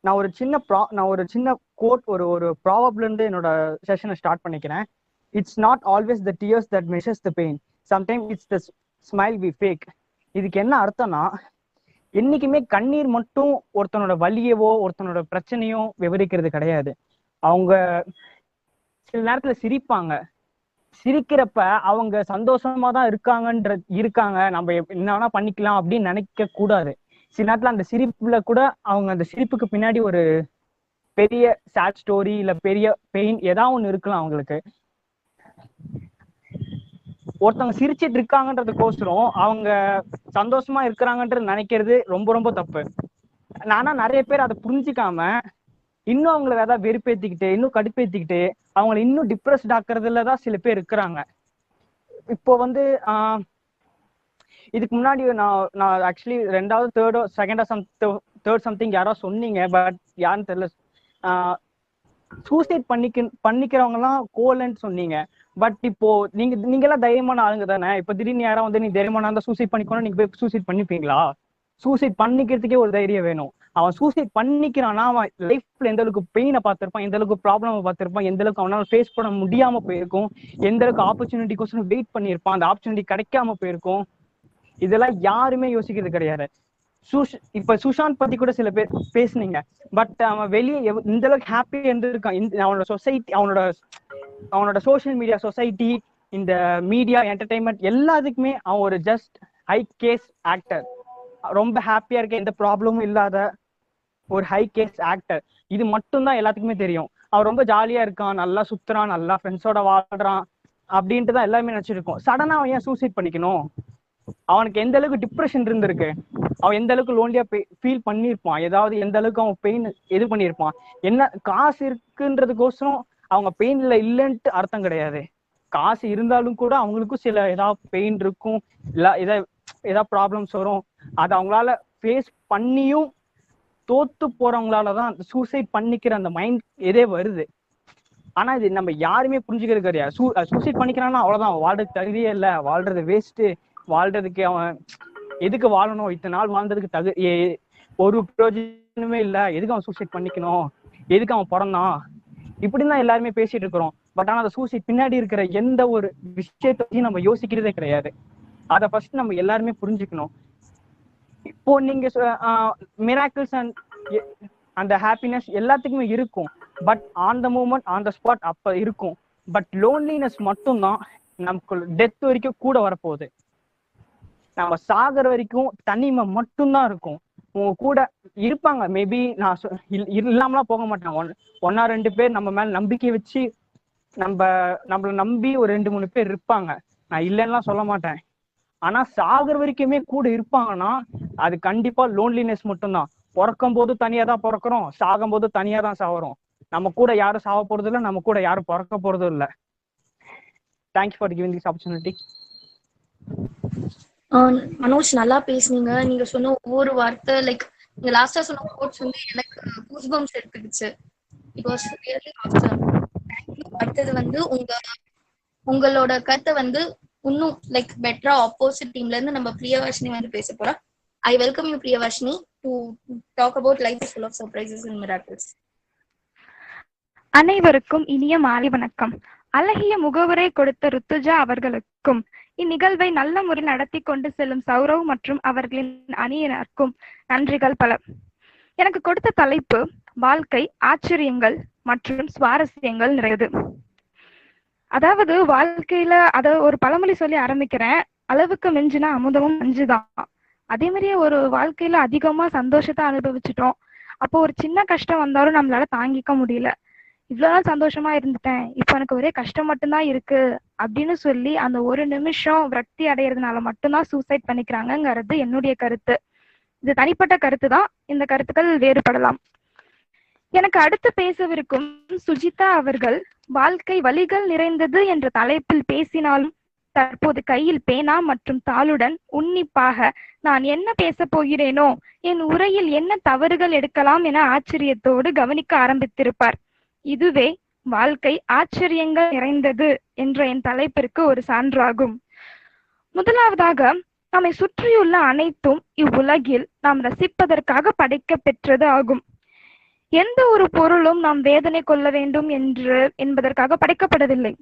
நான் ஒரு சின்ன கோட் ஒரு ப்ராவப்ல இருந்து என்னோட செஷனை ஸ்டார்ட் பண்ணிக்கிறேன். It's not always the tears that measures the pain, sometime it's the smile we fake. இதுக்கு என்ன அர்த்தம்னா, என்னைக்குமே கண்ணீர் மட்டும் ஒருத்தனோட வலியவோ ஒருத்தனோட பிரச்சனையோ விவரிக்கிறது கிடையாது. அவங்க சில நேரத்துல சிரிப்பாங்க. சிரிக்கிறப்ப அவங்க சந்தோஷமா தான் இருக்காங்க, நம்ம என்ன வேணா பண்ணிக்கலாம் அப்படின்னு நினைக்க கூடாது. சில நேரத்துல அந்த சிரிப்புல கூட அவங்க அந்த சிரிப்புக்கு பின்னாடி ஒரு பெரிய சேட் ஸ்டோரி இல்ல பெரிய பெயின் ஏதாவது ஒண்ணு இருக்கலாம் அவங்களுக்கு. ஒருத்தவங்க சிரிச்சிட்டு இருக்காங்கன்றதுக்கோசரம் அவங்க சந்தோஷமா இருக்கிறாங்கன்றது நினைக்கிறது ரொம்ப ரொம்ப தப்பு. நானா நிறைய பேர் அதை புரிஞ்சுக்காம இன்னும் அவங்கள ஏதாவது வெறுப்பேத்திக்கிட்டு இன்னும் கடுப்பேத்திக்கிட்டு அவங்களை இன்னும் டிப்ரெஸ்ட் ஆக்குறதுலதான் சில பேர் இருக்கிறாங்க. இப்போ இதுக்கு முன்னாடி நான் ஆக்சுவலி ரெண்டாவது தேர்ட் சம்திங் யாரோ சொன்னீங்க, பட் யாருன்னு தெரியல. சூசைட் பண்ணிக்கிறவங்க எல்லாம் கோலன்னு சொன்னீங்க. பட் இப்போ நீங்க எல்லாம் தைரியமான ஆளுங்க தானே. இப்ப திடீர்னு யாரும் நீ தைரியமான இருந்தா சூசைட் பண்ணிக்கணும், நீங்க போய் சூசைட் பண்ணிப்பீங்களா? சூசைட் பண்ணிக்கிறதுக்கே ஒரு தைரியம் வேணும். அவன் சூசைட் பண்ணிக்கிறான்னா அவன் லைஃப்ல எந்த அளவுக்கு பெயினை பார்த்திருப்பான், எந்த அளவுக்கு ப்ராப்ளம் பார்த்திருப்பான், எந்த அளவுக்கு அவனால ஃபேஸ் பண்ண முடியாம போயிருக்கும், எந்த அளவுக்கு ஆப்பர்ச்சுனிட்டிக்கோசரம் வெயிட் பண்ணியிருப்பான், அந்த ஆப்பர்ச்சுனிட்டி கிடைக்காம போயிருக்கும். இதெல்லாம் யாருமே யோசிக்கிறது கிடையாது. இப்ப சுஷாந்த் பத்தி கூட சில பேர் பேசுனீங்க. பட் அவன் வெளியே இந்த அளவுக்கு ஹாப்பியா இருந்திருக்கான். அவனோட சொசைட்டி, அவனோட சோசியல் மீடியா சொசைட்டி, இந்த மீடியா என்டர்டைன்மெண்ட் எல்லாத்துக்குமே அவன் ஒரு ஜஸ்ட் ஹை கேஸ் ஆக்டர். ரொம்ப ஹாப்பியா இருக்க, எந்த ப்ராப்ளமும் இல்லாத ஒரு ஹை கேஸ் ஆக்டர். இது மட்டும்தான் எல்லாத்துக்குமே தெரியும். அவன் ரொம்ப ஜாலியா இருக்கான், நல்லா சுத்துறான், நல்லா ஃப்ரெண்ட்ஸோட வாழ்றான் அப்படின்ட்டு தான் எல்லாருமே நினைச்சிருக்கோம். சடனா அவன் ஏன் சூசைட் பண்ணிக்கணும்? அவனுக்கு எந்த அளவுக்கு டிப்ரெஷன் இருந்திருக்கு, அவன் எந்த அளவுக்கு லோன்லியா ஃபீல் பண்ணியிருப்பான், ஏதாவது எந்த அளவுக்கு அவன் பெயின் இது பண்ணியிருப்பான். என்ன காசு இருக்குன்றதுக்கோசரம் அவங்க பெயின்ல இல்லைன்ட்டு அர்த்தம் கிடையாது. காசு இருந்தாலும் கூட அவங்களுக்கும் சில ஏதாவது பெயின் இருக்கும், இல்ல ஏதாவது ப்ராப்ளம்ஸ் வரும். அது அவங்களால ஃபேஸ் பண்ணியும் தோத்து போறவங்களாலதான் சூசைட் பண்ணிக்கிற அந்த மைண்ட் எதே வருது. ஆனா இது நம்ம யாருமே புரிஞ்சுக்கிறது கிடையாது. சூசைட் பண்ணிக்கிறான்னா அவ்வளவுதான், வாழ்றதுக்கு தகுதியே இல்லை, வாழ்றது வேஸ்ட், வாழ்றதுக்கு அவன் எதுக்கு வாழணும், இத்தனை நாள் வாழ்ந்ததுக்கு ஒரு பிரயோஜனமே இல்லை, எதுக்கு அவன் சூசைட் பண்ணிக்கணும், எதுக்கு அவன் பிறந்தான், இப்படின்னு தான் எல்லாருமே பேசிட்டு இருக்கிறோம். பட் ஆனா அந்த சூசைட் பின்னாடி இருக்கிற எந்த ஒரு விஷயத்தையும் நம்ம யோசிக்கிறதே கிடையாது. அதை ஃபர்ஸ்ட் நம்ம எல்லாருமே புரிஞ்சுக்கணும். இப்போ நீங்க மிராக்கிள்ஸ் அண்ட் அந்த ஹாப்பினஸ் எல்லாத்துக்குமே இருக்கும். But on the moment on the spot அப்ப இருக்கும். பட் லோன்லினஸ் மட்டும்தான் நமக்கு டெத் வரைக்கும் கூட வரப்போகுது. நம்ம சாகர வரைக்கும் தனிமை மட்டும்தான் இருக்கும். உங்க கூட இருப்பாங்க, மேபி நான் இல்லாமலாம் போக மாட்டாங்க. ஒன்னா 2 பேர் நம்ம மேல நம்பிக்கை வச்சு நம்மள நம்பி ஒரு 2-3 பேர் இருப்பாங்க, நான் இல்லைன்னா சொல்ல மாட்டேன். ஆனா சாகர வரைக்குமே கூட இருப்பாங்கன்னா அது கண்டிப்பா லோன்லினஸ் மட்டும்தான். பிறக்கும் போது தனியா தான் பிறக்கிறோம், சாகும் போது தனியா தான் சாகுறோம். நம்ம கூட யாரும் சாக போறது இல்லை, நம்ம கூட யாரும் பிறக்க போறதும் இல்லை. Thank you for giving this opportunity. Manoj, நல்லா பேசுனீங்க. நீங்க சொன்ன ஒவ்வொரு வார்த்தை, லைக் நீங்க லாஸ்டா சொன்ன கோட்ஸ் எனக்கு கூஸ்பம்ஸ் எடுத்துக்கிச்சு. It was really awesome. Thank you. அடுத்தது உங்களோட கருத்தை இன்னும் லைக் பெட்டரா ஆப்போசிட் டீம்ல இருந்து நம்ம பிரியவர்ஷினி பேச போறோம். I welcome you Priyavarshini to talk about life is full of surprises and miracles. அனைவருக்கும் இனிய மாலை வணக்கம். அழகிய முகவரை கொடுத்த ருத்துஜா அவர்களுக்கும் இந்நிகழ்வை நல்ல முறையில் நடத்தி கொண்டு செல்லும் சௌரவ் மற்றும் அவர்களின் அணியினருக்கும் நன்றிகள் பல. எனக்கு கொடுத்த தலைப்பு வாழ்க்கை ஆச்சரியங்கள் மற்றும் சுவாரஸ்யங்கள் நிறையது. அதாவது வாழ்க்கையில ஒரு பழமொழி சொல்லி ஆரம்பிக்கிறேன், அளவுக்கு மிஞ்சினா அமுதமும் மஞ்சுதான். அதே மாதிரியே ஒரு வாழ்க்கையில அதிகமா சந்தோஷத்தை அனுபவிச்சுட்டோம். அப்போ ஒரு சின்ன கஷ்டம் வந்தாலும் நம்மளால தாங்கிக்க முடியல. இவ்வளவு நாள் சந்தோஷமா இருந்துட்டேன், இப்ப எனக்கு ஒரே கஷ்டம் மட்டும்தான் இருக்கு அப்படின்னு சொல்லி அந்த ஒரு நிமிஷம் விரக்தி அடைகிறதுனால மட்டும்தான் சூசைட் பண்ணிக்கிறாங்கிறது என்னுடைய கருத்து. இது தனிப்பட்ட கருத்து தான், இந்த கருத்துக்கள் வேறுபடலாம். எனக்கு அடுத்து பேசவிருக்கும் சுஜிதா அவர்கள் வாழ்க்கை வழிகள் நிறைந்தது என்ற தலைப்பில் பேசினாலும் தற்போது கையில் பேனா மற்றும் தாளுடன் உன்னிப்பாக நான் என்ன பேச போகிறேனோ, என் உரையில் என்ன தவறுகள் எடுக்கலாம் என ஆச்சரியத்தோடு கவனிக்க ஆரம்பித்திருப்பார். இதுவே வாழ்க்கை ஆச்சரியங்கள் நிறைந்தது என்ற என் தலைப்பிற்கு ஒரு சான்றாகும். முதலாவதாக, நம்மை சுற்றியுள்ள அனைத்தும் இவ்வுலகில் நாம் ரசிப்பதற்காக படைக்க பெற்றது ஆகும். எந்த ஒரு பொருளும் நாம் வேதனை கொள்ள வேண்டும் என்பதற்காக படைக்கப்படவில்லை.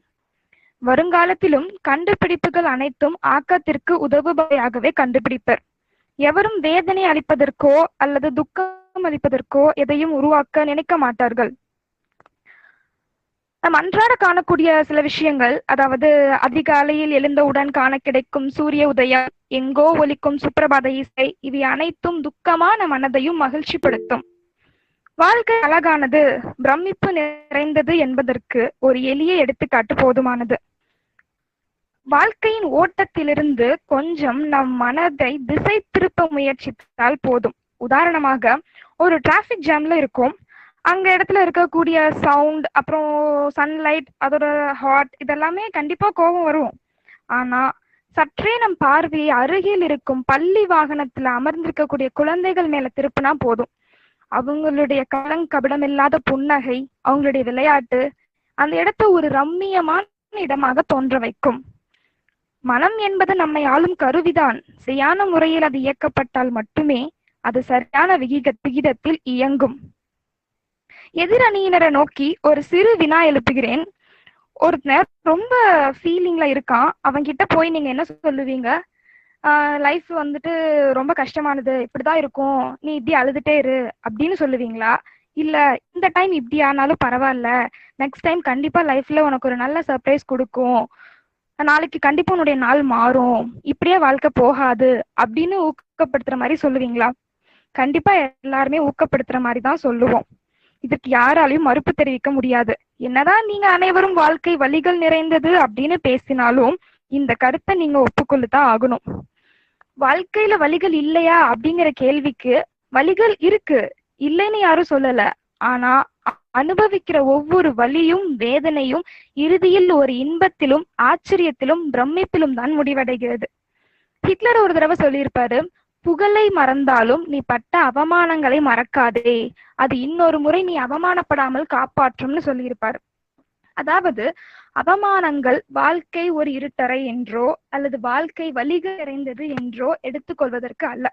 வருங்காலத்திலும் கண்டுபிடிப்புகள் அனைத்தும் ஆக்கத்திற்கு உதவுபவையாகவே கண்டுபிடிப்பர். எவரும் வேதனை அளிப்பதற்கோ அல்லது துக்கம் அளிப்பதற்கோ எதையும் உருவாக்க நினைக்க மாட்டார்கள். நம் அன்றாட காணக்கூடிய சில விஷயங்கள், அதாவது அதிகாலையில் எழுந்தவுடன் காண கிடைக்கும் சூரிய உதயம், எங்கோ ஒலிக்கும் சுப்பிரபாத இசை, இவை அனைத்தும் துக்கமான மனதையும் மகிழ்ச்சிப்படுத்தும். வாழ்க்கை அழகானது, பிரமிப்பு நிறைந்தது என்பதற்கு ஒரு எளிய எடுத்துக்காட்டு போதுமானது. வாழ்க்கையின் ஓட்டத்திலிருந்து கொஞ்சம் நம் மனதை திசை திருப்ப முயற்சித்தால் போதும். உதாரணமாக, ஒரு டிராபிக் ஜாம்ல இருக்கும். அங்க இடத்துல இருக்கக்கூடிய சவுண்ட், அப்புறம் சன்லைட், அதோட ஹாட், இதெல்லாமே கண்டிப்பா கோபம் வரும். ஆனா சற்றே நம் பார்வையை அருகில் இருக்கும் பள்ளி வாகனத்துல அமர்ந்திருக்கக்கூடிய குழந்தைகள் மேல திருப்பினா போதும். அவங்களுடைய கபடம் இல்லாத புன்னகை, அவங்களுடைய விளையாட்டு அந்த இடத்தை ஒரு ரம்மியமான இடமாக தோன்ற வைக்கும். மனம் என்பது நம்மை ஆளும் கருவிதான். சரியான முறையில் அது இயக்கப்பட்டால் மட்டுமே அது சரியான விகிதத்தில் இயங்கும். எதிரணியினரை நோக்கி ஒரு சிறு வினா எழுப்புகிறேன். ஒருத்தர் ரொம்ப ஃபீலிங்ல இருக்கான். அவன்கிட்ட போய் நீங்க என்ன சொல்லுவீங்க? லைஃப் வந்துட்டு ரொம்ப கஷ்டமானது, இப்படிதான் இருக்கும், நீ இப்படி அழுதுட்டே இரு அப்படின்னு சொல்லுவீங்களா? இல்ல இந்த டைம் இப்படி ஆனாலும் பரவாயில்ல, நெக்ஸ்ட் டைம் கண்டிப்பா லைஃப்ல உனக்கு ஒரு நல்ல சர்ப்ரைஸ் கொடுக்கும், நாளைக்கு கண்டிப்பா உன்னுடைய நாள் மாறும், இப்படியே வாழ்க்கை போகாது அப்படின்னு ஊக்கப்படுத்துற மாதிரி சொல்லுவீங்களா? கண்டிப்பா எல்லாருமே ஊக்கப்படுத்துற மாதிரி தான் சொல்லுவோம். இதுக்கு யாராலையும் மறுப்பு தெரிவிக்க முடியாது. என்னதான் நீங்க அனைவரும் வாழ்க்கை வலிகள் நிறைந்தது அப்படின்னு பேசினாலும் இந்த கருத்தை நீங்க ஒப்புக்கொள்ளுதான் ஆகணும். வாழ்க்கையில வலிகள் இல்லையா அப்படிங்கிற கேள்விக்கு வலிகள் இருக்கு, இல்லைன்னு யாரும் சொல்லல. ஆனா அனுபவிக்கிற ஒவ்வொரு வலியும் வேதனையும் இறுதியில் ஒரு இன்பத்திலும் ஆச்சரியத்திலும் பிரமிப்பிலும் தான் முடிவடைகிறது. ஹிட்லர் ஒரு தடவை சொல்லியிருப்பாரு, புகழை மறந்தாலும் நீ பட்ட அவமானங்களை மறக்காதே, அது இன்னொரு முறை நீ அவமானப்படாமல் காப்பாற்றும்னு சொல்லியிருப்பாரு. அதாவது அவமானங்கள் வாழ்க்கை ஒரு இருட்டறை என்றோ அல்லது வாழ்க்கை வலிகள் நிறைந்தது என்றோ எடுத்துக்கொள்வதற்கு அல்ல.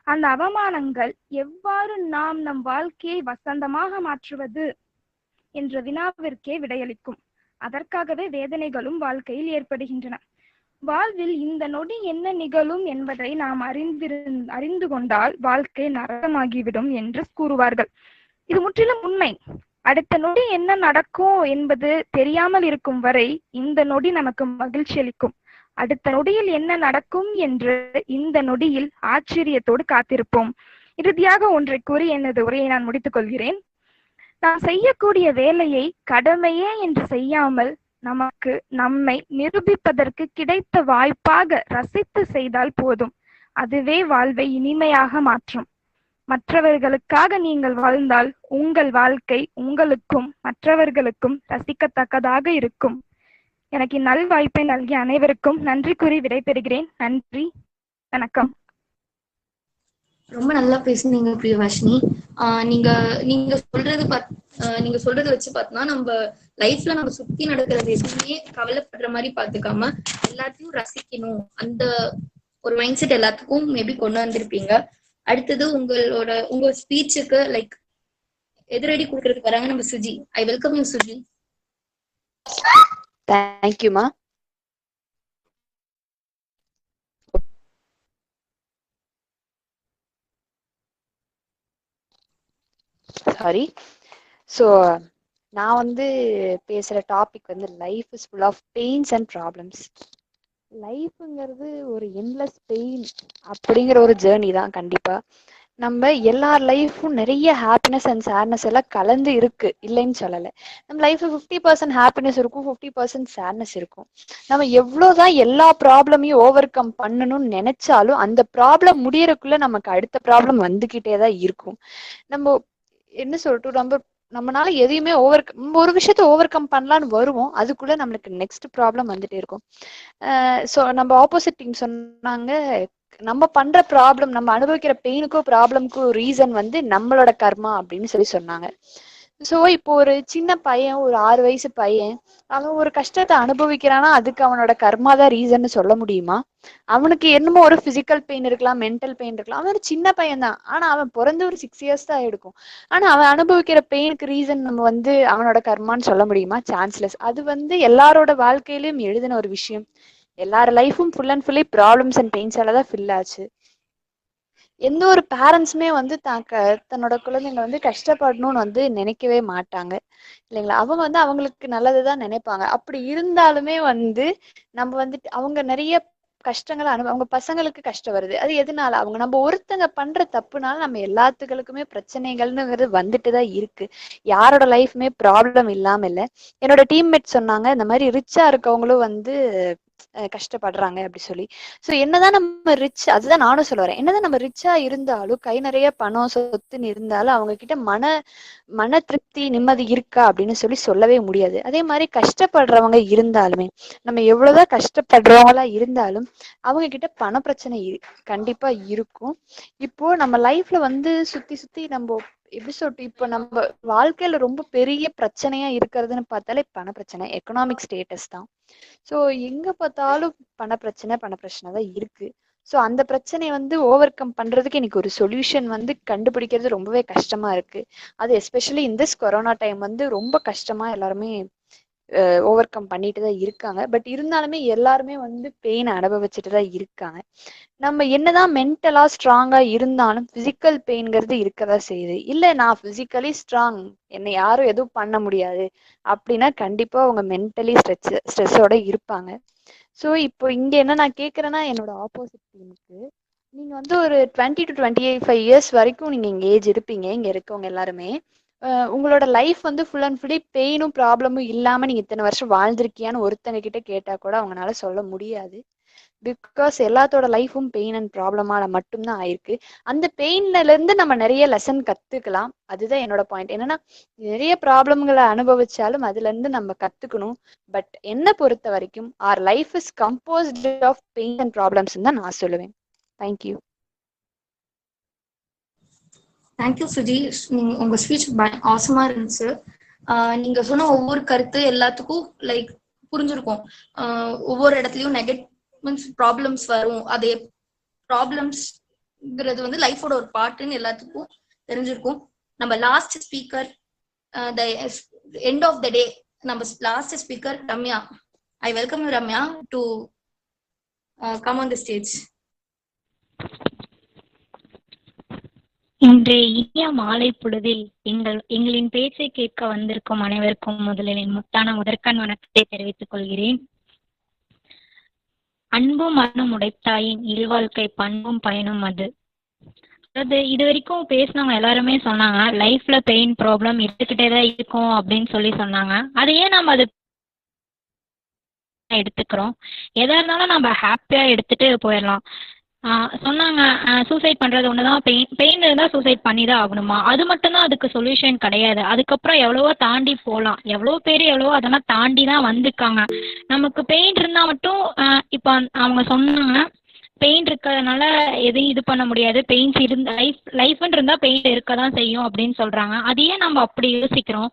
அந்த அவமானங்கள் எவ்வாறு நாம் நம் வாழ்க்கையை வசந்தமாக மாற்றுவது என்ற வினாவிற்கே விடையளிக்கும். அதற்காகவே வேதனைகளும் வாழ்க்கையில் ஏற்படுகின்றன. வாழ்வில் இந்த நொடி என்ன நிகழும் என்பதை நாம் அறிந்து கொண்டால் வாழ்க்கை நரகமாகிவிடும் என்று கூறுவார்கள். இது முற்றிலும் உண்மை. அடுத்த நொடி என்ன நடக்கும் என்பது தெரியாமல் இருக்கும் வரை இந்த நொடி நமக்கு மகிழ்ச்சி அளிக்கும். அடுத்த நொடியில் என்ன நடக்கும் என்று இந்த நொடியில் ஆச்சரியத்தோடு காத்திருப்போம். இறுதியாக ஒன்றை கூறி எனது உரையை நான் முடித்துக் கொள்கிறேன். நாம் செய்யக்கூடிய வேலையை கடமையே என்று செய்யாமல் நம்மை நிரூபிப்பதற்கு கிடைத்த வாய்ப்பாக ரசித்து செய்தால் போதும். அதுவே வாழ்வை இனிமையாக மாற்றும். மற்றவர்களுக்காக நீங்கள் வாழ்ந்தால் உங்கள் வாழ்க்கை உங்களுக்கும் மற்றவர்களுக்கும் ரசிக்கத்தக்கதாக இருக்கும். எனக்கு நல் வாய்ப்பை நல்கிய அனைவருக்கும் நன்றி கூறி விடைபெறுகிறேன். நன்றி, வணக்கம். ரொம்ப நல்லா பேசுனீங்க பிரியவாஷினி. நீங்க சொல்றது வச்சு பார்த்தோம்னா நம்ம லைஃப்ல நம்ம சுத்தி நடக்கிறது எதுவுமே கவலைப்படுற மாதிரி பாத்துக்காம எல்லாத்தையும் ரசிக்கணும், அந்த ஒரு மைண்ட் செட் எல்லாத்துக்கும் மேபி கொண்டு வந்திருப்பீங்க. அடுத்தது உங்க ஸ்பீச்சுக்கு லைக் எதிரடி கொடுக்கறதுக்கு வராங்க நம்ம Suji. I welcome you Suji. தேங்க்யூமா. சாரி. ஸோ நான் பேசுற topic life is full of pains and problems. லைஃப்ங்கிறது ஒரு என்லெஸ் பெயின் அப்படிங்கிற ஒரு ஜேர்னி தான். கண்டிப்பா நம்ம எல்லார் லைஃப்பும் நிறைய ஹாப்பினஸ் அண்ட் சேட்னஸ் எல்லாம் கலந்து இருக்கு, இல்லைன்னு சொல்லலை. நம்ம லைஃப்ல 50% ஹாப்பினஸ் இருக்கும், 50% சேட்னஸ் இருக்கும். நம்ம எவ்வளவுதான் எல்லா ப்ராப்ளமையும் ஓவர் கம் பண்ணணும்னு நினைச்சாலும் அந்த ப்ராப்ளம் முடியறதுக்குள்ள நமக்கு அடுத்த ப்ராப்ளம் வந்துகிட்டே தான் இருக்கும். நம்ம என்ன சொல்லிட்டு நம்மளால எதையுமே ஒரு விஷயத்த ஓவர் கம் பண்ணலான்னு வருவோம், அதுக்குள்ள நம்மளுக்கு நெக்ஸ்ட் ப்ராப்ளம் வந்துட்டே இருக்கும். ஸோ நம்ம ஆப்போசிட் டீம் சொன்னாங்க, நம்ம பண்ற ப்ராப்ளம், நம்ம அனுபவிக்கிற பெயினுக்கும் ப்ராப்ளம்க்கும் ரீசன் நம்மளோட கர்மா அப்படின்னு சொன்னாங்க. ஸோ இப்போ ஒரு சின்ன பையன், ஒரு 6 வயசு பையன், அவன் ஒரு கஷ்டத்தை அனுபவிக்கிறானா அதுக்கு அவனோட கர்மா தான் ரீசன்னு சொல்ல முடியுமா? அவனுக்கு என்னமோ ஒரு பிசிக்கல் பெயின் இருக்கலாம், மென்டல் பெயின் இருக்கலாம். அவன் ஒரு சின்ன பையன் தான். ஆனா அவன் பிறந்து ஒரு 6 இயர்ஸ் தான் எடுக்கும். ஆனா அவன் அனுபவிக்கிற பெயினுக்கு ரீசன் நம்ம அவனோட கர்மான்னு சொல்ல முடியுமா? சான்ஸ்லெஸ். அது எல்லாரோட வாழ்க்கையிலும் எழுதின ஒரு விஷயம். எல்லார் லைஃபும் full and fully problems and பெயின்ஸால தான் ஃபில் ஆச்சு. எந்த ஒரு பேரண்ட்ஸுமே தன்னோட குழந்தைங்க கஷ்டப்படணும்னு நினைக்கவே மாட்டாங்க இல்லைங்களா? அவங்க அவங்களுக்கு நல்லதுதான் நினைப்பாங்க. அப்படி இருந்தாலுமே நம்ம அவங்க நிறைய கஷ்டங்களை அவங்க பசங்களுக்கு கஷ்டம் வருது. அது எதனால? நம்ம ஒருத்தங்க பண்ற தப்புனால நம்ம எல்லாத்துக்களுக்குமே பிரச்சனைகள்னுங்கிறது வந்துட்டுதான் இருக்கு. யாரோட லைஃப்மே ப்ராப்ளம் இல்லாம இல்ல. என்னோட டீம்மேட் சொன்னாங்க, இந்த மாதிரி ரிச்சா இருக்கவங்களும் கஷ்டப்படுறாங்க அப்படி சொல்லி. சோ என்னதான் நம்ம ரிச், அதுதான் நானும் சொல்ல வரேன், என்னதான் நம்ம ரிச்சா இருந்தாலும், கை நிறைய பணம் சொத்துன்னு இருந்தாலும் அவங்க கிட்ட மன திருப்தி நிம்மதி இருக்கா அப்படின்னு சொல்லவே முடியாது. அதே மாதிரி கஷ்டப்படுறவங்க இருந்தாலுமே, நம்ம எவ்வளவுதான் கஷ்டப்படுறவங்களா இருந்தாலும் அவங்க கிட்ட பண பிரச்சனை கண்டிப்பா இருக்கும். இப்போ நம்ம லைஃப்ல சுத்தி சுத்தி நம்ம எப்படி சொல்லிட்டு, இப்போ நம்ம வாழ்க்கையில ரொம்ப பெரிய பிரச்சனையா இருக்கிறதுன்னு பார்த்தாலே பண பிரச்சனை, எக்கனாமிக் ஸ்டேட்டஸ் தான். சோ எங்க பார்த்தாலும் பண பிரச்சனை தான் இருக்கு. சோ அந்த பிரச்சனையை ஓவர் கம் பண்றதுக்கு எனக்கு ஒரு சொல்யூஷன் கண்டுபிடிக்கிறது ரொம்பவே கஷ்டமா இருக்கு. அது எஸ்பெஷலி இந்த கொரோனா டைம் ரொம்ப கஷ்டமா எல்லாருமே ஓவர் கம் பண்ணிட்டு தான் இருக்காங்க. பட் இருந்தாலுமே எல்லாருமே பெயின் அனுபவிச்சுட்டு தான் இருக்காங்க. நம்ம என்னதான் மென்டலா ஸ்ட்ராங்கா இருந்தாலும் பிசிக்கல் பெயின்ங்கிறது இருக்கதான் செய்யுது. இல்ல நான் பிசிக்கலி ஸ்ட்ராங், என்னை யாரும் எதுவும் பண்ண முடியாது அப்படின்னா கண்டிப்பா அவங்க மென்டலி ஸ்ட்ரெஸ்ஸோட இருப்பாங்க. ஸோ இப்போ இங்க என்ன நான் கேட்கறேன்னா, என்னோட ஆப்போசிட் டீமுக்கு, நீங்க ஒரு 20 to 25 இயர்ஸ் வரைக்கும் நீங்க இங்க ஏஜ் இருப்பீங்க, இங்க இருக்கவங்க எல்லாருமே. உங்களோட லைஃப் ஃபுல் அண்ட் ஃபுல்லி பெயினும் ப்ராப்ளமும் இல்லாம நீங்க இத்தனை வருஷம் வாழ்ந்திருக்கியான்னு ஒருத்தங்க கிட்ட கேட்டா கூட அவங்களால சொல்ல முடியாது. பிகாஸ் எல்லாத்தோட லைஃபும் பெயின் அண்ட் ப்ராப்ளமால மட்டும்தான் ஆயிருக்கு. அந்த பெயின்ல இருந்து நம்ம நிறைய லெசன் கத்துக்கலாம். அதுதான் என்னோட பாயிண்ட். என்னன்னா, நிறைய ப்ராப்ளம்களை அனுபவிச்சாலும் அதுல இருந்து நம்ம கத்துக்கணும். பட் என்ன பொறுத்த வரைக்கும் our life is composed of pain and problems தான் நான் சொல்லுவேன். தேங்க்யூ. தேங்க்யூ சுஜி, உங்க ஸ்பீச் ஆசமா இருந்துச்சு. நீங்க சொன்ன ஒவ்வொரு கருத்து எல்லாத்துக்கும் லைக் புரிஞ்சிருக்கும். ஒவ்வொரு இடத்துலயும் நெகட்டிவ் ப்ராப்ளம்ஸ் வரும். அதே ப்ராப்ளம்ஸ்ங்கிறது லைஃபோட ஒரு பார்ட்டுன்னு எல்லாத்துக்கும் தெரிஞ்சிருக்கும். நம்ம last speaker, the end of the day, நம்ம last speaker Ramya. I welcome you Ramya to come on the stage. இன்றைய இனிய மாலை பொழுதில் எங்களின் பேச்சை கேட்க வந்திருக்கும் அனைவருக்கும் முதலில் என் முதற்கண் வணக்கத்தை தெரிவித்துக் கொள்கிறேன். அன்பும் மனம் உடைத்தாயின் இல்வாழ்க்கை பண்பும் பயனும் அது. அதாவது இது வரைக்கும் பேசினவங்க எல்லாருமே சொன்னாங்க, லைஃப்ல பெயின் ப்ராப்ளம் இருந்துகிட்டேதான் இருக்கும் அப்படின்னு சொன்னாங்க. அது ஏன் நம்ம அது எடுத்துக்கிறோம்? எதா இருந்தாலும் நம்ம ஹாப்பியா எடுத்துட்டு போயிடலாம். சொன்னாங்க சூசைட் பண்றது ஒண்ணுதான், பெயின் இருந்தா சூசைட் பண்ணிதான் ஆகணுமா? அது மட்டும்தான் அதுக்கு சொல்யூஷன் கிடையாது. அதுக்கப்புறம் எவ்வளவோ தாண்டி போகலாம். எவ்வளோ பேர் எவ்வளவோ அதெல்லாம் தாண்டி தான் வந்திருக்காங்க. நமக்கு பெயின் இருந்தா மட்டும் இப்போ அவங்க சொன்னாங்க, பெயின் இருக்கிறதுனால எதையும் இது பண்ண முடியாது, பெயின்ஸ் இருந்தா லைஃப்னு இருந்தா பெயின் இருக்க தான் செய்யும் அப்படின்னு சொல்றாங்க. அது ஏன் நம்ம அப்படி யோசிக்கிறோம்?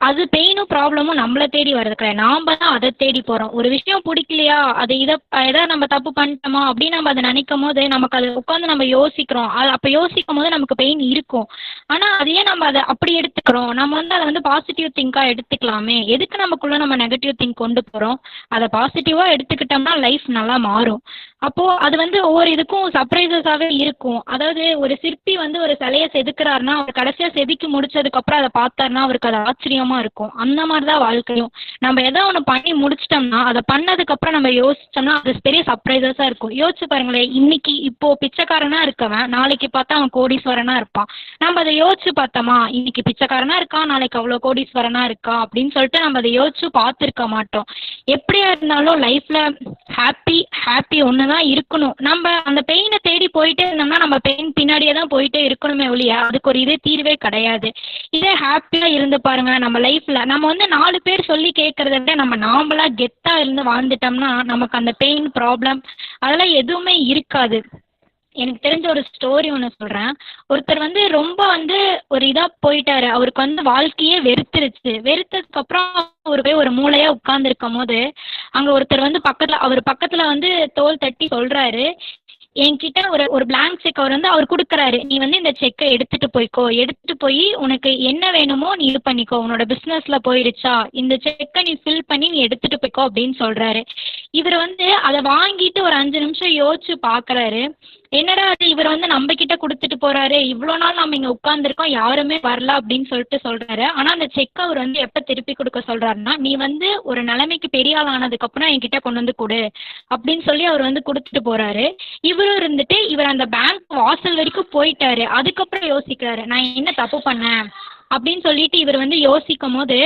அது பெயினும் ப்ராப்ளமும் நம்மளை தேடி வர்றது கிடையாது, நாம தான் அதை தேடி போறோம். ஒரு விஷயம் பிடிக்கலையா, அது எதாவது நம்ம தப்பு பண்ணிட்டோமா அப்படின்னு நம்ம அதை நினைக்கும் போது நமக்கு அதை உட்காந்து நம்ம யோசிக்கிறோம். அது அப்போ யோசிக்கும் போது நமக்கு பெயின் இருக்கும். ஆனா அதையே நம்ம அதை அப்படி எடுத்துக்கிறோம். நம்ம அதை பாசிட்டிவ் திங்கா எடுத்துக்கலாமே. எதுக்கு நமக்குள்ள நம்ம நெகட்டிவ் திங்க் கொண்டு போறோம்? அதை பாசிட்டிவா எடுத்துக்கிட்டோம்னா லைஃப் நல்லா மாறும். அப்போ அது ஒவ்வொரு இதுக்கும் சர்ப்ரைசஸாவே இருக்கும். அதாவது ஒரு சிற்பி ஒரு சிலையை செதுக்குறாருன்னா, அவர் கடைசியா செதுக்கி முடிச்சதுக்கு அப்புறம் அதை பார்த்தாருன்னா அவருக்கு அது ஆச்சரியமா இருக்கும். அந்த மாதிரிதான் வாழ்க்கையும். நம்ம எதாவது ஒண்ணு பண்ணி முடிச்சிட்டோம்னா, அதை பண்ணதுக்கு அப்புறம் நம்ம யோசிச்சோம்னா அது பெரிய சர்ப்ரைசஸா இருக்கும். யோசிச்சு பாருங்களேன், இன்னைக்கு இப்போ பிச்சைக்காரனா இருக்கவன் நாளைக்கு பார்த்தா அவன் கோடீஸ்வரனா இருப்பான். நம்ம அதை யோசிச்சு பார்த்தோமா, இன்னைக்கு பிச்சைக்காரனா இருக்கான், நாளைக்கு அவ்வளவு கோடீஸ்வரனா இருக்கா அப்படின்னு சொல்லிட்டு நம்ம அதை யோசிச்சு பார்த்திருக்க மாட்டோம். எப்படியா இருந்தாலும் லைஃப்ல ஹாப்பி ஒண்ணுதான் இருக்கணும். நம்ம அந்த பெயினை தேடி போயிட்டே இருந்தோம்னா நம்ம பெயின் பின்னாடியே தான் போயிட்டே இருக்கணுமே ஒழிய அதுக்கு ஒரு தீர்வே கிடையாது. இதே ஹாப்பியா இருந்து பாருங்க, நம்ம லைஃப்ல நம்ம 4 பேர் சொல்லி கேட்கறத விட நம்ம நாமளா கெத்தா இருந்து வாழ்ந்துட்டோம்னா நமக்கு அந்த பெயின் ப்ராப்ளம் அதெல்லாம் எதுவுமே இருக்காது. எனக்கு தெரிஞ்ச ஒரு ஸ்டோரி ஒன்று சொல்றேன். ஒருத்தர் வந்து ரொம்ப வந்து ஒரு இதா போயிட்டாரு, அவருக்கு வந்து வாழ்க்கையே வெறுத்துருச்சு. வெறுத்ததுக்கு அப்புறம் அவர் போய் ஒரு மூலையா உட்கார்ந்து இருக்கும் போது அங்க ஒருத்தர் வந்து அவர் பக்கத்துல வந்து தோள் தட்டி சொல்றாரு, என்கிட்ட ஒரு ஒரு பிளாங்க் செக் அவர் வந்து அவர் கொடுக்குறாரு, நீ வந்து இந்த செக்கை எடுத்துட்டு போய்க்கோ, எடுத்துட்டு போய் உனக்கு என்ன வேணுமோ நீ இது பண்ணிக்கோ, உன்னோட பிசினஸ்ல போயிருச்சா இந்த செக்கை நீ ஃபில் பண்ணி நீ எடுத்துட்டு போய்க்கோ அப்படின்னு சொல்றாரு. இவர் வந்து அதை வாங்கிட்டு ஒரு 5 நிமிஷம் யோசிச்சு பாக்குறாரு, என்னடா அது இவர் வந்து நம்ம கிட்ட கொடுத்துட்டு போறாரு, இவ்வளவு நாள் நம்ம இங்க உட்கார்ந்துருக்கோம் யாருமே வரல அப்படின்னு சொல்றாரு. ஆனா அந்த செக் அவர் வந்து எப்ப திருப்பி கொடுக்க சொல்றாருன்னா, நீ வந்து ஒரு நிலைமைக்கு பெரிய ஆள் ஆனதுக்கு அப்புறம் என்கிட்ட கொண்டு வந்து கொடு அப்படின்னு சொல்லி அவர் வந்து கொடுத்துட்டு போறாரு. இவரும் இருந்துட்டு இவர் அந்த பேங்க் வாசல் வரைக்கும் போயிட்டாரு. அதுக்கப்புறம் யோசிக்கிறாரு, நான் என்ன தப்பு பண்ணேன் அப்படின்னு சொல்லிட்டு இவர் வந்து யோசிக்கும் போது,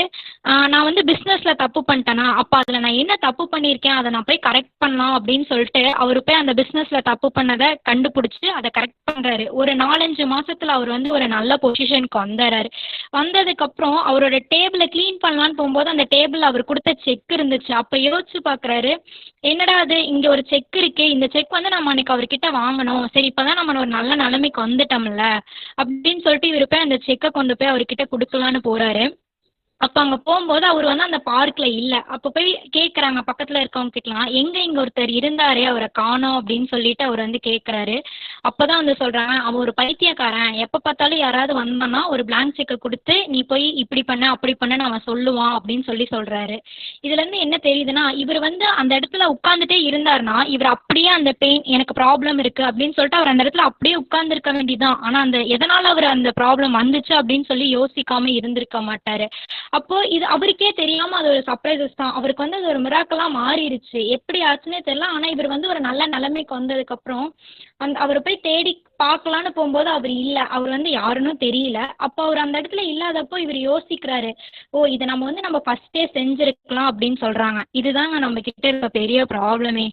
நான் வந்து பிசினஸ்ல தப்பு பண்ணிட்டேனா, அப்ப அதுல நான் என்ன தப்பு பண்ணியிருக்கேன் அதை நான் போய் கரெக்ட் பண்ணலாம் அப்படின்னு சொல்லிட்டு அவரு போய் அந்த பிசினஸ்ல தப்பு பண்ணதை கண்டுபிடிச்சு அதை கரெக்ட் பண்றாரு. ஒரு 4-5 மாசத்துல அவர் வந்து ஒரு நல்ல பொசிஷனுக்கு வந்துடுறாரு. வந்ததுக்கு அப்புறம் அவரோட டேபிளை கிளீன் பண்ணலான்னு போகும்போது அந்த டேபிள் அவர் கொடுத்த செக் இருந்துச்சு. அப்ப யோசிச்சு பாக்குறாரு, என்னடா அது இங்க ஒரு செக் இருக்கே, இந்த செக் வந்து நம்ம அன்னைக்கு அவர்கிட்ட வாங்கணும், சரி இப்பதான் நம்ம ஒரு நல்ல நிலைமைக்கு வந்துட்டோம்ல அப்படின்னு சொல்லிட்டு இவர் போய் அந்த செக்கை கொண்டு போய் அவர்கிட்ட கொடுக்கலான்னு போறாரு. அப்ப அங்க போகும்போது அவர் வந்து அந்த பார்க்ல இல்ல. அப்ப போய் கேக்குறாங்க பக்கத்துல இருக்கவங்க கிட்டலாம், எங்க இங்க ஒருத்தர் இருந்தாரே அவரை காணோம் அப்படின்னு சொல்லிட்டு அவர் வந்து கேக்குறாரு. அப்பதான் வந்து சொல்றாங்க, அவன் ஒரு பைத்தியக்காரன், எப்ப பார்த்தாலும் யாராவது வந்தான்னா ஒரு பிளாங்க் செக்கை கொடுத்து நீ போய் இப்படி பண்ண அப்படி பண்ணன்னு அவன் சொல்லுவான் அப்படின்னு சொல்றாரு. இதுல இருந்து என்ன தெரியுதுன்னா, இவர் வந்து அந்த இடத்துல உட்கார்ந்துட்டே இருந்தாருன்னா இவர் அப்படியே அந்த பெயின் எனக்கு ப்ராப்ளம் இருக்கு அப்படின்னு சொல்லிட்டு அவர் அந்த இடத்துல அப்படியே உட்கார்ந்து இருக்க வேண்டியதுதான். ஆனா அந்த எதனால அவர் அந்த ப்ராப்ளம் வந்துச்சு அப்படின்னு சொல்லி யோசிக்காம இருந்திருக்க மாட்டாரு. அப்போ இது அவருக்கே தெரியாம அது ஒரு சர்ப்ரைசஸ் தான். அவருக்கு வந்து அது ஒரு மிராக்கலா மாறிடுச்சு. எப்படி ஆச்சுன்னே தெரியல. ஆனா இவர் வந்து ஒரு நல்ல நிலைமைக்கு வந்ததுக்கு அப்புறம் அவரை போய் தேடி பார்க்கலான்னு போகும்போது அவர் இல்ல, அவர் வந்து யாருன்னு தெரியல. அப்போ அவர் அந்த இடத்துல இல்லாதப்போ இவர் யோசிக்கிறாரு, ஓ இதை நம்ம ஃபர்ஸ்டே செஞ்சிருக்கலாம் அப்படின்னு சொல்றாங்க. இதுதாங்க நம்ம கிட்ட இருக்க பெரிய ப்ராப்ளமே.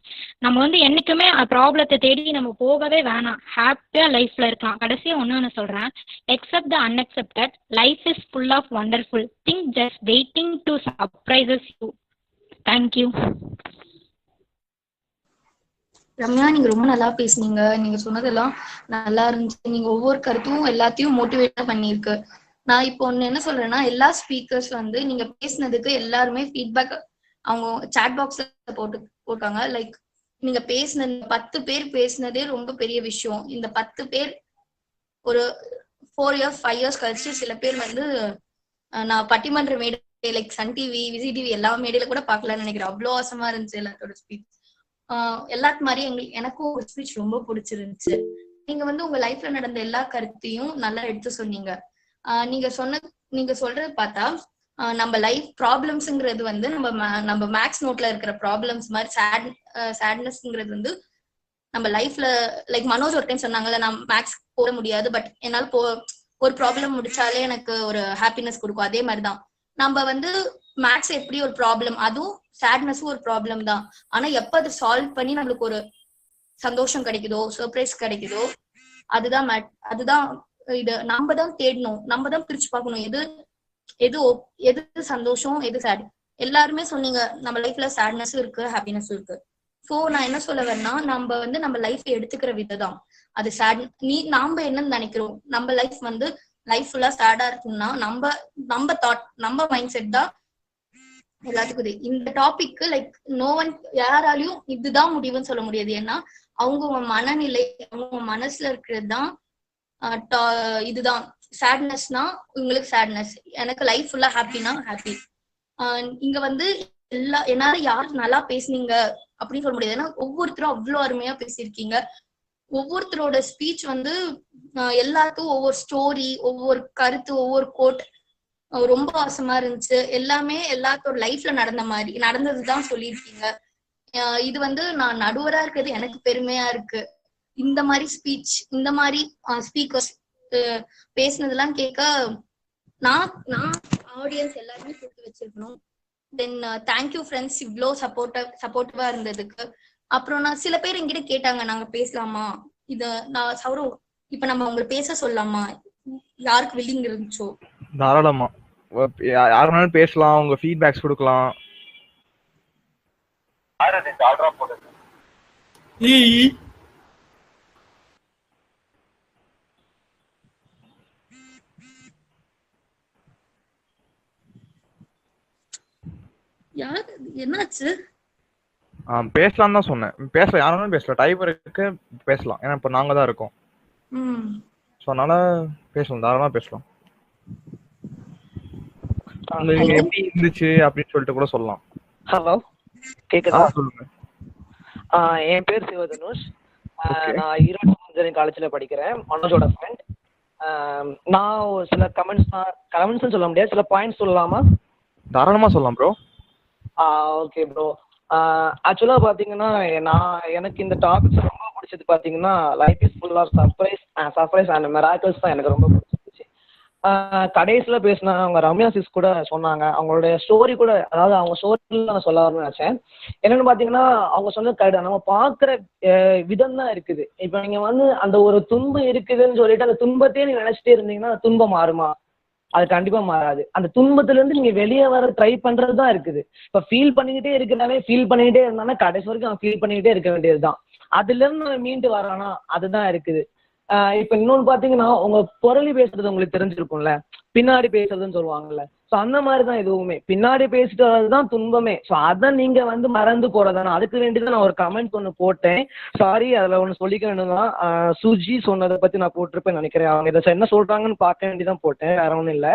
நம்ம வந்து என்னைக்குமே ப்ராப்ளத்தை தேடி நம்ம போகவே வேணாம், ஹாப்பியா லைஃப்ல இருக்கலாம். கடைசியா ஒண்ணு சொல்றேன், accept the unaccepted, life is full of wonderful things just waiting to surprises you. Thank you. Ramya, நீங்க ரொம்ப நல்லா பேசுனீங்க. நீங்க சொன்னதெல்லாம் நல்லா இருந்துச்சு. நீங்க ஒவ்வொரு கருத்தும் எல்லாத்தையும் மோட்டிவேட்டா பண்ணிருக்கு. நான் இப்போ ஒன்னு என்ன சொல்றேன்னா, எல்லா ஸ்பீக்கர்ஸ் வந்து நீங்க பேசினதுக்கு எல்லாருமே ஃபீட்பேக் அவங்க சாட் பாக்ஸ்ல போட்டாங்க. லைக் நீங்க பேசின 10 பேர் பேசினதே ரொம்ப பெரிய விஷயம். இந்த 10 பேர் ஒரு 4 இயர்ஸ் 5 இயர்ஸ் கழிச்சு சில பேர் வந்து நான் பட்டிமன்ற மேடை like Sun TV Vijay TV எல்லா மேடையில கூட பாக்கலாம்னு நினைக்கிறேன். அவ்வளோ அவசரமா இருந்துச்சு எல்லாத்தோட ஸ்பீச். எல்லாத்து மாதிரி எனக்கும் ஒரு ஸ்பீச் ரொம்ப பிடிச்சிருந்துச்சு. நீங்க வந்து உங்க லைஃப்ல நடந்த எல்லா கருத்தையும் நல்லா எடுத்து சொன்னீங்க. நீங்க சொல்றது பார்த்தா நம்ம லைஃப் ப்ராப்ளம்ஸ்ங்கிறது வந்து நம்ம மேக்ஸ் நோட்ல இருக்கிற ப்ராப்ளம்ஸ் மாதிரி சேட்னஸ்ங்கிறது வந்து நம்ம லைஃப்ல லைக் மனோஜ் ஒரு டைம் சொன்னாங்கல்ல, நான் மேக்ஸ் போட முடியாது பட் என்னால் ஒரு ப்ராப்ளம் முடிச்சாலே எனக்கு ஒரு ஹாப்பினஸ் கொடுக்கும். அதே மாதிரிதான் நம்ம வந்து மேக்ஸ் எப்படி ஒரு ப்ராப்ளம், அதுவும் சேட்னஸும் ஒரு ப்ராப்ளம் தான். ஆனா எப்ப அதை சால்வ் பண்ணி நம்மளுக்கு ஒரு சந்தோஷம் கிடைக்குதோ சர்ப்ரைஸ் கிடைக்குதோ அதுதான் இது நம்ம தான் தேடணும், நம்ம தான் பிரிச்சு பார்க்கணும் எது சந்தோஷம் எது சேட். எல்லாருமே சொன்னீங்க நம்ம லைஃப்ல சேட்னஸும் இருக்கு ஹாப்பினஸும் இருக்கு. சோ நான் என்ன சொல்ல வரேன்னா, நம்ம வந்து நம்ம லைஃப் எடுத்துக்கிற விதம் அது சேட். நாம என்னன்னு நினைக்கிறோம், நம்ம லைஃப் வந்து லைஃப் ஃபுல்லா சேடா இருக்கும்னா நம்ம தாட் நம்ம மைண்ட் செட் தான் எல்லாத்துக்கும். இந்த டாபிக் லைக் நோ ஒன் யாராலையும் இதுதான் முடிவுன்னு சொல்ல முடியாது. ஏன்னா அவங்க மனநிலை அவங்க மனசுல இருக்கிறது தான் இதுதான் சேட்னஸ்னா உங்களுக்கு சேட்னஸ், எனக்கு லைஃப் ஃபுல்லா ஹாப்பினா ஹாப்பி. இங்க வந்து என்னால யாரு நல்லா பேசுனீங்க அப்படின்னு சொல்ல முடியாது. ஏன்னா ஒவ்வொருத்தரும் அவ்வளவு அருமையா பேசியிருக்கீங்க. ஒவ்வொருத்தரோட ஸ்பீச் வந்து எல்லாத்துக்கும் ஒவ்வொரு ஸ்டோரி ஒவ்வொரு கருத்து ஒவ்வொரு கோட் ரொம்ப அவசரமா இருந்துச்சு. எல்லாமே எல்லாத்தோட லைஃப்ல நடந்ததுதான் சொல்லியிருக்கீங்க. இது வந்து நான் நடுவரா இருக்கிறது எனக்கு பெருமையா இருக்கு. இந்த மாதிரி ஸ்பீச் இந்த மாதிரி ஸ்பீக்கர்ஸ் பேசினதெல்லாம் கேட்க நான் ஆடியன்ஸ் எல்லாருமே கொடுத்து வச்சிருக்கணும். தென் தேங்க்யூ ஃப்ரெண்ட்ஸ் இவ்வளோ சப்போர்ட்டிவா இருந்ததுக்கு. அப்புறம் நான் சில பேர் என்கிட்ட கேட்டாங்க, நாங்க பேசலாமா இத நான் சௌரவ் இப்ப நம்ம உங்களை பேச சொல்லலாமா, யாருக்கு வில்லிங் இருந்துச்சோ தாராளமா யார் வேணாலும் பேசலாம், உங்க ஃபீட்பேக்ஸ் கொடுக்கலாம். யார் என்னாச்சு? பேசலாம் தான் சொன்னேன். பேசலாம், யாரும் பேசலாம். டைம் இருக்கு, பேசலாம். ஏன்னா இப்போ நாங்க தான் இருக்கோம். ஸோ அதனால பேசலாம், தாராளமா பேசலாம். உங்களுக்கு எப்படி இருந்துச்சு அப்படின்னு சொல்லிட்டு கூட சொல்லலாம். ஹலோ, கேக்குதா? சொல்லுங்க. என் பேர் சிவதனுஷ். நான் ஈரோடு இன்ஜினியரிங் காலேஜ்ல படிக்கிறேன். மனோஜோட ஃப்ரெண்ட். நான் ஒரு சில கமெண்ட்ஸ் சொல்ல முடியாது, சில பாயிண்ட்ஸ் சொல்லலாமா? தாராளமா சொல்லலாம் ப்ரோ. Okay bro. ஆக்சுவலா பாத்தீங்கன்னா எனக்கு இந்த டாபிக்ஸ் ரொம்ப பிடிச்சது பாத்தீங்கன்னா life is full of surprise and miracles தான் எனக்கு ரொம்ப பிடிச்சிருந்துச்சு. கடைசியில பேசின அவங்க ரம்யா சிஸ் கூட சொன்னாங்க, அவங்களுடைய ஸ்டோரி கூட, அதாவது அவங்க ஸ்டோரியில் நான் சொல்ல வரணும்னு நினைச்சேன். என்னன்னு பாத்தீங்கன்னா அவங்க சொன்னது கரெக்ட். நம்ம பாக்குற விதம் தான் இருக்குது. இப்ப நீங்க வந்து அந்த ஒரு துன்பம் இருக்குதுன்னு சொல்லிட்டு அந்த துன்பத்தையே நீங்க நினைச்சிட்டே இருந்தீங்கன்னா அந்த துன்பம் மாறுமா? அது கண்டிப்பா மாறாது. அந்த துன்பத்துல இருந்து நீங்க வெளியே வர ட்ரை பண்றதுதான் இருக்குது. இப்ப ஃபீல் பண்ணிக்கிட்டே இருக்கிறனாலே ஃபீல் பண்ணிக்கிட்டே இருந்தானா கடைசி வரைக்கும் அவன் ஃபீல் பண்ணிக்கிட்டே இருக்க வேண்டியதுதான். அதுல இருந்து அவன் மீண்டு வரானா அதுதான் இருக்குது. இப்ப இன்னொன்னு பாத்தீங்கன்னா உங்க பொருளி பேசுறது உங்களுக்கு தெரிஞ்சிருக்கும்ல, பின்னாடி பேசுறதுன்னு சொல்லுவாங்கல்ல. ஸோ அந்த மாதிரிதான் எதுவுமே பின்னாடி பேசிட்டு வர்றதுதான் துன்பமே. ஸோ அதை நீங்க வந்து மறந்து போறதானே. அதுக்கு வேண்டிதான் நான் ஒரு கமெண்ட் ஒன்று போட்டேன். சாரி, அதுல ஒன்று சொல்லிக்க வேண்டும்தான். சுஜி சொன்னதை பத்தி நான் போட்டிருப்பேன் நினைக்கிறேன். அவங்க இதை என்ன சொல்றாங்கன்னு பார்க்க வேண்டிதான் போட்டேன், வேற ஒன்றும் இல்லை.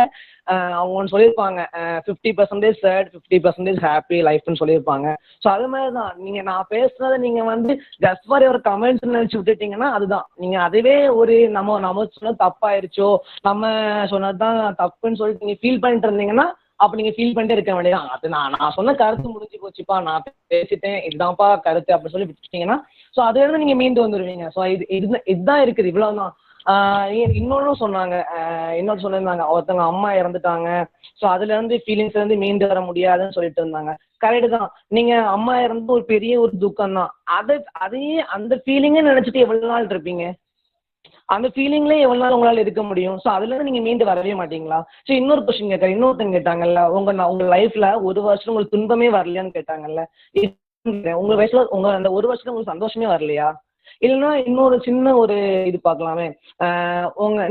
அவங்க ஒன்று சொல்லியிருப்பாங்க, 50% சேட் 50% ஹாப்பி லைஃப்னு சொல்லியிருப்பாங்க. ஸோ அது மாதிரிதான் நான் பேசுனதை நீங்க வந்து ஜஸ்ட் ஃபார் ஒரு கமெண்ட்ஸ் நினைச்சு விட்டுட்டீங்கன்னா அதுதான் நீங்க அதுவே ஒரு நம்ம சொன்னது தப்பாயிருச்சோ, நம்ம சொன்னதுதான் தப்புன்னு சொல்லிட்டு நீங்க ஃபீல் பண்ணிட்டு இருந்தீங்கன்னா அப்ப நீங்க ஃபீல் பண்ணிட்டே இருக்க வேண்டியதான். அது நான் சொன்ன கருத்து முடிஞ்சு போச்சுப்பா, நான் பேசிட்டேன், இதுதான்ப்பா கருத்து அப்படின்னு சொல்லி விட்டுட்டீங்கன்னா ஸோ அதுல இருந்து நீங்க மீண்டு வந்துருவீங்க. ஸோ இதுதான் இருக்குது, இவ்வளவுதான். இன்னொன்னு சொன்னாங்க, இன்னொன்னு சொல்லியிருந்தாங்க, ஒருத்தவங்க அம்மா இறந்துட்டாங்க, ஸோ அதுல இருந்து ஃபீலிங்ஸ்ல இருந்து மீண்டு வர முடியாதுன்னு சொல்லிட்டு இருந்தாங்க. கரெக்டு தான். நீங்க அம்மா இறந்து ஒரு பெரிய ஒரு துக்கம் தான். அதையே அந்த ஃபீலிங்கே நினைச்சிட்டு எவ்வளவு நாள் இருப்பீங்க? அந்த ஃபீலிங்லேயே எவ்வளவு நாள் உங்களால இருக்க முடியும்? ஸோ அதுல இருந்து நீங்க மீண்டு வரவே மாட்டீங்களா? ஸோ இன்னொரு கொஸ்டின் கேட்கறேன். இன்னொருத்தங்க கேட்டாங்கல்ல, உங்க லைஃப்ல ஒரு வருஷம் உங்களுக்கு துன்பமே வரலையான்னு கேட்டாங்கல்ல. உங்க வயசுல அந்த ஒரு வருஷத்துல உங்களுக்கு சந்தோஷமே வரலையா? இல்லைன்னா இன்னொரு சின்ன ஒரு இது பார்க்கலாமே.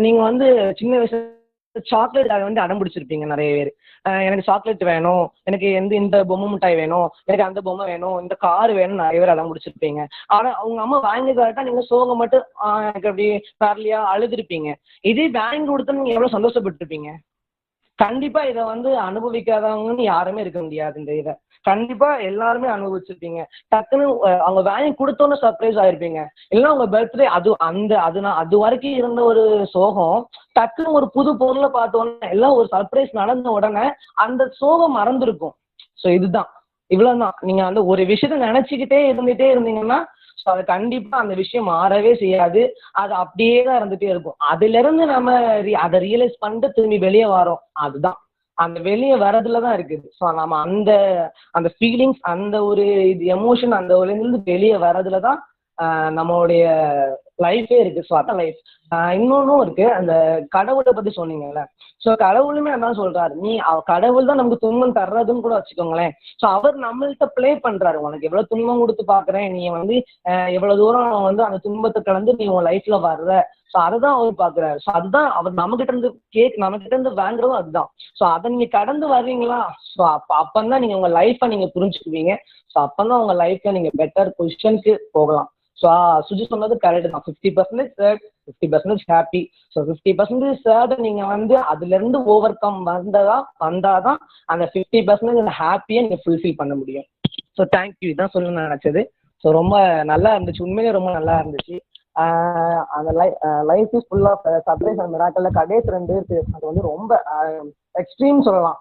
நீங்க வந்து சின்ன வயசுல சாக்லேட்டுக்காக வந்து அடம் பிடிச்சிருப்பீங்க நிறைய பேர். எனக்கு சாக்லேட் வேணும், எனக்கு இந்த பொம்மை மிட்டாய் வேணும், எனக்கு அந்த பொம்மை வேணும், இந்த கார் வேணும், நிறைய பேர் அடம் பிடிச்சிருப்பீங்க. ஆனா அவங்க அம்மா வாங்கி தரட்டா நீங்க சோக மட்டும் எனக்கு அப்படி வரலையா அழுதுருப்பீங்க. இதே வாங்கி கொடுத்தா நீங்க எவ்வளவு சந்தோஷப்பட்டிருப்பீங்க? கண்டிப்பா இதை வந்து அனுபவிக்காதவங்கன்னு யாருமே இருக்க முடியாது. இந்த இதை கண்டிப்பா எல்லாருமே அனுபவிச்சிருப்பீங்க. டக்குன்னு அவங்க வாங்கி கொடுத்தோன்னு சர்ப்ரைஸ் ஆயிருப்பீங்க. இல்லைன்னா உங்க பர்த்டே அது வரைக்கும் இருந்த ஒரு சோகம் டக்குன்னு ஒரு புது பொருளை பார்த்தோன்னே எல்லாம் ஒரு சர்ப்ரைஸ் நடந்த உடனே அந்த சோகம் மறந்துருக்கும். ஸோ இதுதான், இவ்வளவுதான். நீங்க அந்த ஒரு விஷயத்த நினைச்சுக்கிட்டே இருந்தீங்கன்னா ஸோ அது கண்டிப்பா அந்த விஷயம் மாறவே செய்யாது. அது அப்படியே தான் இருந்துட்டே இருக்கும். அதுல இருந்து நம்ம அதை ரியலைஸ் பண்ணிட்டு திரும்பி வெளியே வரோம். அதுதான் அந்த வெளியே வரதுலதான் இருக்குது. ஸோ நம்ம அந்த ஃபீலிங்ஸ், அந்த ஒரு இது எமோஷன், அந்த ஒரு இருந்து வெளியே வரதுலதான் நம்மளுடைய லைஃபே இருக்கு. ஸோ அதான் லைஃப். இன்னொன்னும் இருக்கு, அந்த கடவுளை பத்தி சொன்னீங்கல்ல. ஸோ கடவுளுமே அதான் சொல்றாரு, கடவுள் தான் நமக்கு துன்பம் தர்றதுன்னு கூட வச்சுக்கோங்களேன். ஸோ அவர் நம்மள்கிட்ட பிளே பண்றாரு, உனக்கு எவ்வளவு துன்பம் கொடுத்து பாக்குறேன், நீ வந்து எவ்வளவு தூரம் வந்து அந்த துன்பத்தை கலந்து நீ உன் லைஃப்ல வர்ற. ஸோ அதுதான் அவர் பாக்குறாரு. ஸோ அதுதான் அவர் நம்மகிட்ட இருந்து நம்மகிட்ட இருந்து வாங்குறதும் அதுதான். ஸோ அதை நீங்க கடந்து வர்றீங்களா? ஸோ அப்பந்தான் நீங்க உங்க லைஃப்பை நீங்க புரிஞ்சுக்குவீங்க. ஸோ அப்பந்தான் உங்க லைஃப்ல நீங்க பெட்டர் பொசிஷனுக்கு போகலாம். ஸோ சுஜி சொன்னது கரெக்ட் தான். 50% சேட் 50% ஹாப்பி. ஸோ 50% சேட் நீங்க வந்து அதுல இருந்து ஓவர் கம் வந்தாதான் அந்த 50% ஹாப்பியை நீங்க ஃபுல்ஃபில் பண்ண முடியும். ஸோ தேங்க்யூ, இதான் சொல்ல நினைச்சது. ஸோ ரொம்ப நல்லா இருந்துச்சு, உண்மையிலே ரொம்ப நல்லா இருந்துச்சு. அந்த life is full of surprise and miracle கடைசி 2 இருக்கு. அது வந்து ரொம்ப எக்ஸ்ட்ரீம் சொல்லலாம்.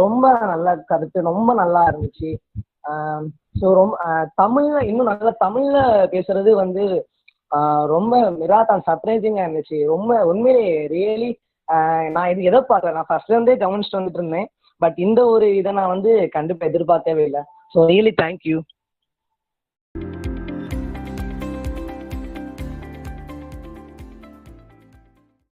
ரொம்ப நல்ல கருத்து, ரொம்ப நல்லா இருந்துச்சு. ஸோ ரொம்ப தமிழ்ல இன்னும் நல்லா தமிழ்ல பேசுறது வந்து ரொம்ப மிராக்கிள் சர்ப்ரைசிங்கா இருந்துச்சு. ரொம்ப உண்மையிலே ரியலி நான் இது எதிர்பார்க்கல. நான் ஃபர்ஸ்ட்ல இருந்தே கவனிச்சுட்டு வந்துட்டு இருந்தேன். பட் இந்த ஒரு இதை நான் வந்து கண்டிப்பா எதிர்பார்க்கவே இல்லை. So really thank you.